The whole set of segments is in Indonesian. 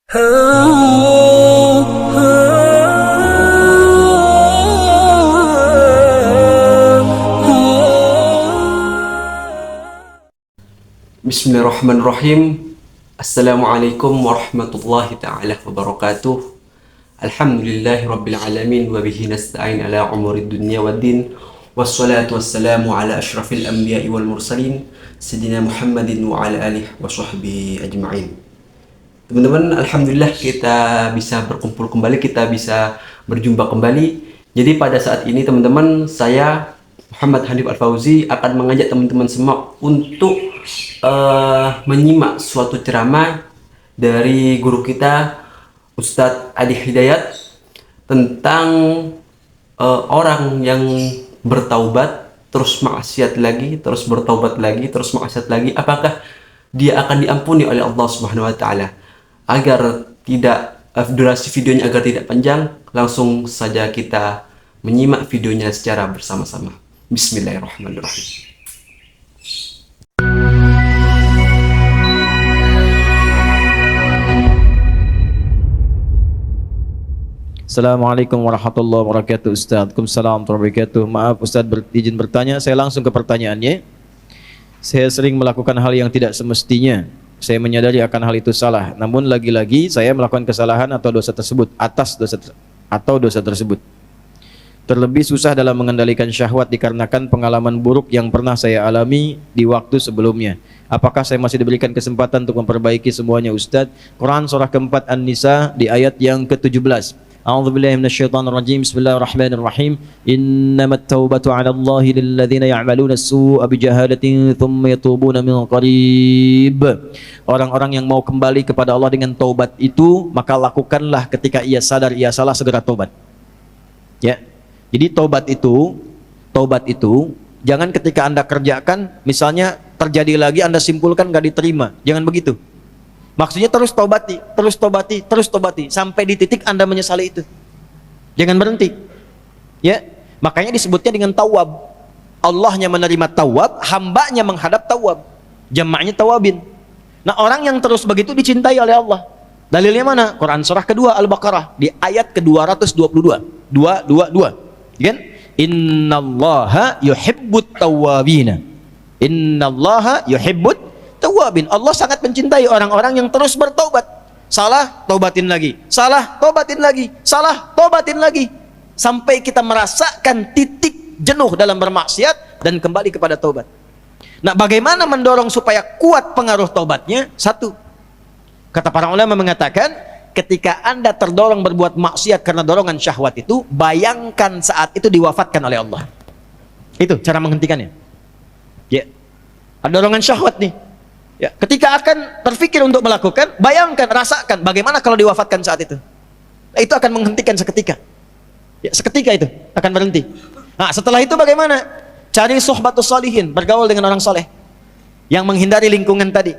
Bismillahirrahmanirrahim. Assalamualaikum warahmatullahi ta'ala wabarakatuh. Alhamdulillahi rabbil alamin wa bihi nasta'in ala umurid dunya waddin. Wassalatu wassalamu ala ashrafil anbiya'i wal mursalin Sayyidina Muhammadin wa ala alihi wa sahbihi ajma'in. Teman-teman, alhamdulillah kita bisa berkumpul kembali, kita bisa berjumpa kembali. Jadi pada saat ini teman-teman, saya Muhammad Hanif Al-Fauzi akan mengajak teman-teman semua untuk menyimak suatu ceramah dari guru kita Ustadz Adi Hidayat tentang orang yang bertaubat terus maksiat lagi, terus bertaubat lagi, terus maksiat lagi, apakah dia akan diampuni oleh Allah Subhanahu wa taala? Agar tidak durasi videonya agar tidak panjang, langsung saja kita menyimak videonya secara bersama-sama. Bismillahirrahmanirrahim. Assalamualaikum warahmatullahi wabarakatuh. Ustaz, Waalaikumsalam warahmatullahi wabarakatuh. Maaf Ustaz, izin bertanya, saya langsung ke pertanyaannya. Saya sering melakukan hal yang tidak semestinya. Saya menyadari akan hal itu salah. Namun lagi-lagi saya melakukan kesalahan atau dosa tersebut dosa tersebut. Terlebih susah dalam mengendalikan syahwat dikarenakan pengalaman buruk yang pernah saya alami di waktu sebelumnya. Apakah saya masih diberikan kesempatan untuk memperbaiki semuanya Ustaz? Quran surah keempat An-Nisa di ayat yang ke-17. A'udzubillahi minasyaitonirrajim. Bismillahirrahmanirrahim. Innamat taubatu 'ala Allahi lilladzina ya'maluna as-su'a bijahalatin tsumma yatubuna min qarib. Orang-orang yang mau kembali kepada Allah dengan taubat itu, maka lakukanlah ketika ia sadar ia salah, segera taubat. Ya. Jadi taubat itu jangan ketika Anda kerjakan, misalnya terjadi lagi Anda simpulkan enggak diterima. Jangan begitu. Maksudnya terus tobati sampai di titik Anda menyesali itu. Jangan berhenti. Ya, makanya disebutnya dengan tawab. Allahnya menerima tawab, hambanya menghadap tawab. Jamaknya tawabin. Nah, orang yang terus begitu dicintai oleh Allah. Dalilnya mana? Quran surah kedua Al-Baqarah di ayat ke-222. 222. Kan? Innallaha yuhibbut tawwabina. Innallaha yuhibbut tawabin. Allah sangat mencintai orang-orang yang terus bertaubat. Salah, taubatin lagi. Salah, taubatin lagi. Salah, taubatin lagi. Sampai kita merasakan titik jenuh dalam bermaksiat dan kembali kepada taubat. Nah, bagaimana mendorong supaya kuat pengaruh taubatnya? Satu, kata para ulama mengatakan, ketika Anda terdorong berbuat maksiat karena dorongan syahwat itu, bayangkan saat itu diwafatkan oleh Allah. Itu cara menghentikannya. Ya, ada dorongan syahwat nih. Ya, ketika akan terfikir untuk melakukan, bayangkan, rasakan bagaimana kalau diwafatkan saat itu. Nah, itu akan menghentikan seketika. Ya, seketika itu akan berhenti. Nah, setelah itu bagaimana? Cari suhbatus sholihin, bergaul dengan orang soleh yang menghindari lingkungan tadi.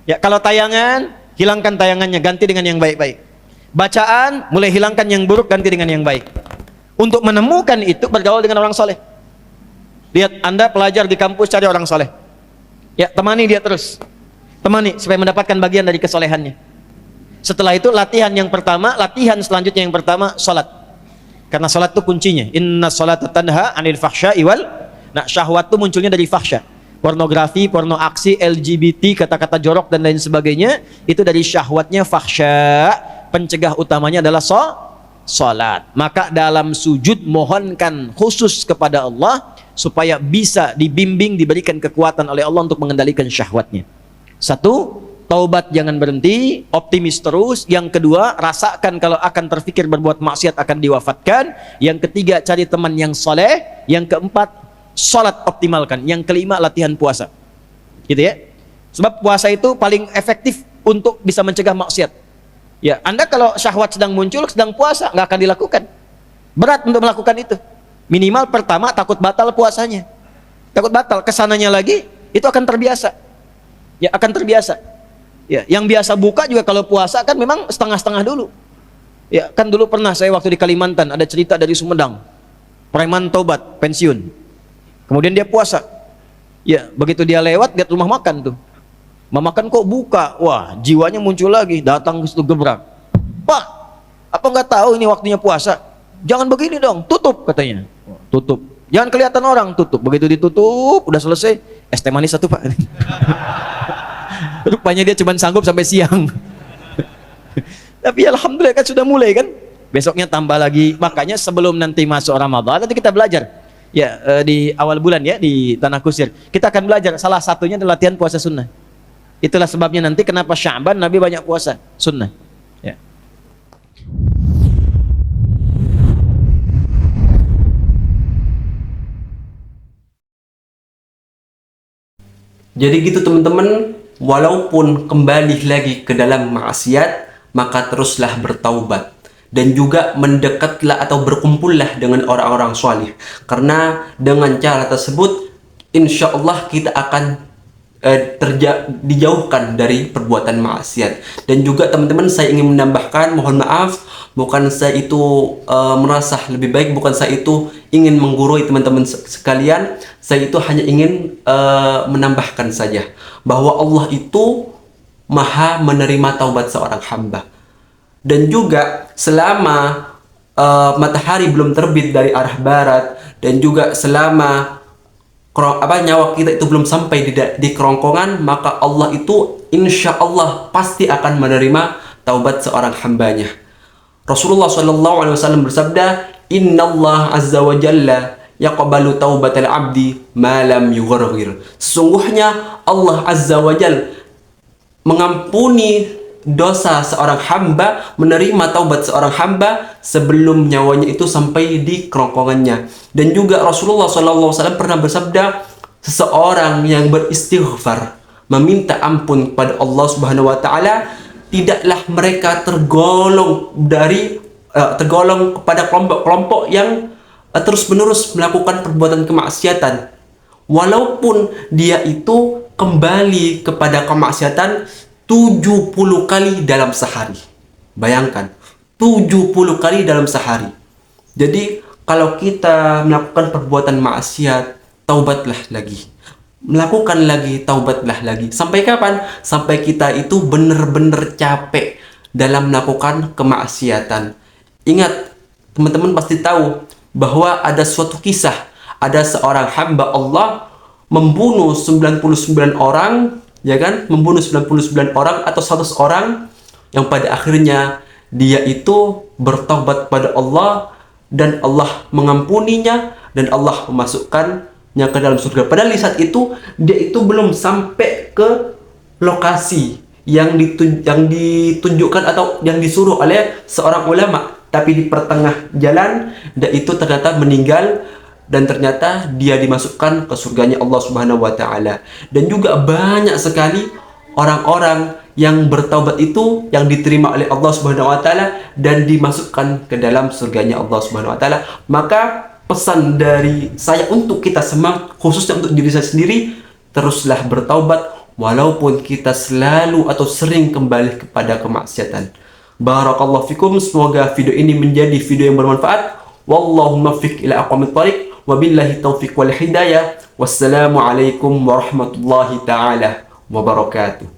Ya, kalau tayangan, hilangkan tayangannya, ganti dengan yang baik-baik. Bacaan, mulai hilangkan yang buruk, ganti dengan yang baik. Untuk menemukan itu, bergaul dengan orang soleh. Lihat, Anda pelajar di kampus, cari orang soleh. Ya, temani dia terus. Temani supaya mendapatkan bagian dari kesolehannya. Setelah itu latihan selanjutnya yang pertama salat. Karena salat itu kuncinya. Inna sholata tanha 'anil fahsya'i wal. Nah, syahwat itu munculnya dari fahsya. Pornografi, porno aksi, LGBT, kata-kata jorok dan lain sebagainya, itu dari syahwatnya fahsya. Pencegah utamanya adalah salat. Maka dalam sujud mohonkan khusus kepada Allah supaya bisa dibimbing, diberikan kekuatan oleh Allah untuk mengendalikan syahwatnya. Satu, taubat jangan berhenti, optimis terus. Yang kedua, rasakan kalau akan terfikir berbuat maksiat akan diwafatkan. Yang ketiga, cari teman yang soleh. Yang keempat, sholat optimalkan. Yang kelima, latihan puasa. Gitu ya. Sebab puasa itu paling efektif untuk bisa mencegah maksiat. Ya, Anda kalau syahwat sedang muncul, sedang puasa, nggak akan dilakukan. Berat untuk melakukan itu. Minimal pertama takut batal puasanya. Takut batal, kesananya lagi itu akan terbiasa. Ya, akan terbiasa. Ya, yang biasa buka juga kalau puasa kan memang setengah-setengah dulu. Ya, kan dulu pernah saya waktu di Kalimantan ada cerita dari Sumedang. Preman tobat, pensiun. Kemudian dia puasa. Ya, begitu dia lewat, lihat rumah makan tuh. Mamakan kok buka, wah jiwanya muncul lagi, datang ke situ gebrak. Pak, apa nggak tahu ini waktunya puasa? Jangan begini dong, tutup katanya. Tutup. Jangan kelihatan orang, tutup. Begitu ditutup, udah selesai, es teh manis satu Pak. Rupanya dia cuma sanggup sampai siang. Tapi alhamdulillah kan sudah mulai kan. Besoknya tambah lagi. Makanya sebelum nanti masuk Ramadan, nanti kita belajar. Ya, di awal bulan ya, di Tanah Kusir. Kita akan belajar, salah satunya adalah latihan puasa sunnah. Itulah sebabnya nanti kenapa Sya'ban Nabi banyak puasa sunnah. Ya. Jadi gitu teman-teman, walaupun kembali lagi ke dalam maksiat, maka teruslah bertaubat. Dan juga mendekatlah atau berkumpullah dengan orang-orang salih. Karena dengan cara tersebut, insya Allah kita akan dijauhkan dari perbuatan maksiat. Dan juga teman-teman, saya ingin menambahkan, mohon maaf, bukan saya itu merasa lebih baik, bukan saya itu ingin menggurui teman-teman sekalian. Saya itu hanya ingin menambahkan saja bahwa Allah itu maha menerima taubat seorang hamba. Dan juga selama matahari belum terbit dari arah barat, dan juga selama nyawa kita itu belum sampai di kerongkongan, maka Allah itu insya Allah pasti akan menerima taubat seorang hambanya. Rasulullah SAW bersabda, Inna Allah Azza wa Jalla yaqbalu taubatal abdi ma lam yugharghir. Sesungguhnya Allah Azza wa Jalla mengampuni dosa seorang hamba, menerima taubat seorang hamba sebelum nyawanya itu sampai di kerongkongannya. Dan juga Rasulullah SAW pernah bersabda, seseorang yang beristighfar, meminta ampun kepada Allah Subhanahu wa taala, tidaklah mereka tergolong kepada kelompok-kelompok yang terus-menerus melakukan perbuatan kemaksiatan, walaupun dia itu kembali kepada kemaksiatan 70 kali dalam sehari. Bayangkan, 70 kali dalam sehari. Jadi kalau kita melakukan perbuatan maksiat, taubatlah lagi. Melakukan lagi, taubatlah lagi. Sampai kapan? Sampai kita itu benar-benar capek dalam melakukan kemaksiatan. Ingat, teman-teman pasti tahu bahwa ada suatu kisah. Ada seorang hamba Allah membunuh 99 orang, ya kan? Membunuh 99 orang atau 100 orang, yang pada akhirnya dia itu bertobat pada Allah dan Allah mengampuninya dan Allah memasukkannya ke dalam surga. Padahal di saat itu dia itu belum sampai ke lokasi yang ditunjukkan atau yang disuruh oleh seorang ulama, tapi di pertengah jalan dia itu ternyata meninggal dan ternyata dia dimasukkan ke surganya Allah Subhanahu wa taala. Dan juga banyak sekali orang-orang yang bertaubat itu yang diterima oleh Allah Subhanahu wa taala dan dimasukkan ke dalam surganya Allah Subhanahu wa taala. Maka pesan dari saya untuk kita semua, khususnya untuk diri saya sendiri, teruslah bertaubat walaupun kita selalu atau sering kembali kepada kemaksiatan. Barakallahu fikum, semoga video ini menjadi video yang bermanfaat. Wallahu muwaffiq ila aqwamit thoriq. Wabillahi taufiq wal hidayah. Wassalamualaikum warahmatullahi taala wabarakatuh.